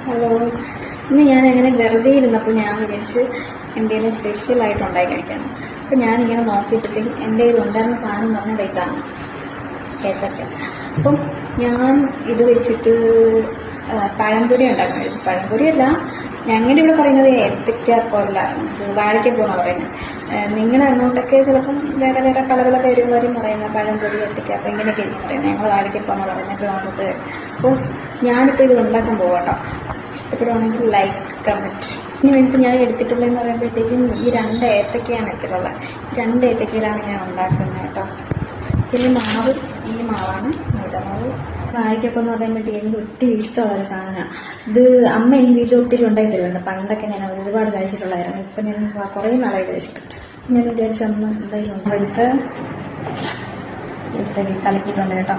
Hello, ഇന്ന് ഞാൻ അങ്ങനെ വെറുതെ ഇരുന്നപ്പോൾ ഞാൻ വിചാരിച്ച് എന്തെങ്കിലും സ്പെഷ്യലായിട്ട് ഉണ്ടാക്കി കഴിക്കണം. അപ്പം ഞാനിങ്ങനെ നോക്കിയപ്പോഴത്തേക്കും എൻ്റെ കയ്യിൽ ഉണ്ടായിരുന്ന സാധനം എന്ന് പറഞ്ഞാൽ ഇതാണ് ഏത്തക്ക. അപ്പം ഞാൻ ഇത് വെച്ചിട്ട് പഴംപൊരി ഉണ്ടാക്കാൻ വെച്ചു. പഴംപൊരിയല്ല, ഞങ്ങളുടെ ഇവിടെ പറയുന്നത് ഏത്തക്ക പോല വാഴയ്ക്ക എന്നാണ് പറയുന്നത്. നിങ്ങളുടെ അങ്ങോട്ടൊക്കെ ചിലപ്പം വേറെ വേറെ പല പല പേരുകാരും പറയുന്നത് പഴംപൊരി, ഏത്തക്ക, അപ്പം ഇങ്ങനെയൊക്കെ ആയിരിക്കും പറയുന്നത്. ഞങ്ങൾ വാഴയ്ക്കപ്പോന്ന് പറയുന്നത് ഗ്രാമത്ത്. അപ്പോൾ ഞാനിപ്പോൾ ഇത് ഉണ്ടാക്കാൻ പോകാം കേട്ടോ. ഇഷ്ടപ്പെടുവാണെങ്കിൽ ലൈക്ക്, കമൻറ്റ്. ഇനി വേണ്ടിയിട്ട് ഞാൻ എടുത്തിട്ടുള്ളതെന്ന് പറയുമ്പോഴത്തേക്കും ഈ 2 ഏത്തക്കയാണ് എടുത്തിട്ടുള്ളത്. 2 ഏത്തക്കയിലാണ് ഞാൻ ഉണ്ടാക്കുന്നത് കേട്ടോ. പിന്നെ മാവ്, ഈ മാവാണ് മൈദമാവ്. വാഴയ്ക്കപ്പം എന്ന് പറയുമ്പോഴത്തേക്ക് എനിക്ക് ഒത്തിരി ഇഷ്ടമുള്ളൊരു സാധനമാണ്. ഇത് അമ്മ ഈ വീട്ടിൽ ഒത്തിരി ഉണ്ടാക്കി തരുന്നുണ്ട്. പണ്ടൊക്കെ ഞാൻ ഒരുപാട് കഴിച്ചിട്ടുള്ളതായിരുന്നു. ഇപ്പം ഞാൻ കുറേ നാളായി കഴിച്ചിട്ട് ഞാൻ വിചാരിച്ച അന്ന് എന്തായാലും ഉണ്ടായിട്ട് ജസ്റ്റ് കലക്കിയിട്ടുണ്ട് കേട്ടോ.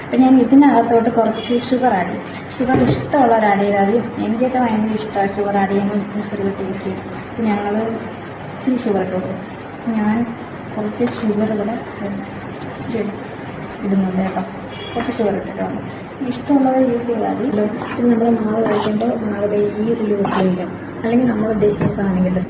അപ്പം ഞാൻ ഇതിനകത്തോട്ട് കുറച്ച് ഷുഗർ ആഡ് ചെയ്യും. ഷുഗർ ഇഷ്ടമുള്ളവർ ആഡ് ചെയ്താൽ എനിക്കൊക്കെ ഭയങ്കര ഇഷ്ടമാണ് ഷുഗർ ആഡ് ചെയ്യുമ്പോൾ ചെറിയ ടേസ്റ്റ് ചെയ്യും. അപ്പം ഞങ്ങൾ ഇച്ചിരി ഷുഗർ ഇട്ടു. ഞാൻ കുറച്ച് ഷുഗർ ഇവിടെ ഇച്ചിരി ഇടുന്നുണ്ട് കേട്ടോ. കുറച്ച് ഷുഗർ ഇട്ടിട്ടുണ്ട്. ഇഷ്ടമുള്ളത് യൂസ് ചെയ്താൽ മതി. പിന്നെ നമ്മൾ മാവ് കഴിക്കുമ്പോൾ നമ്മളത് ഈ ഒരു യൂസ് ചെയ്യില്ല, അല്ലെങ്കിൽ നമ്മൾ ഉദ്ദേശിക്കുന്ന സാധനം കിട്ടും.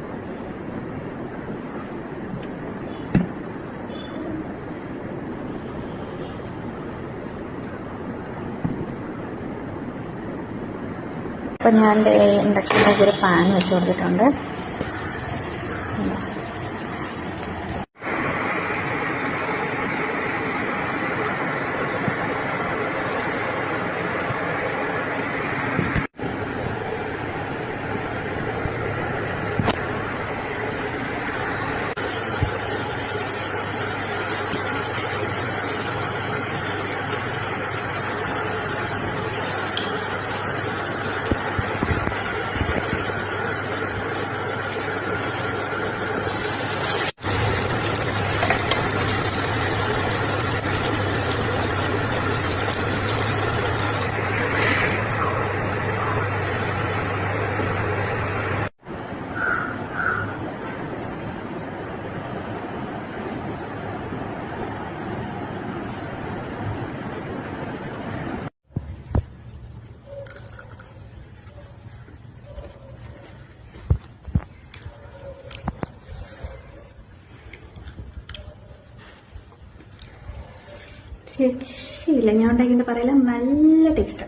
അപ്പോൾ ഞാൻ എൻ്റെ ഇൻഡക്ഷനിലേക്ക് ഒരു പാൻ വെച്ച് കൊടുത്തിട്ടുണ്ട്. രക്ഷയില്ല, ഞാൻ ഉണ്ടാക്കിയിട്ട് പറയില്ല, നല്ല ടേസ്റ്റ്.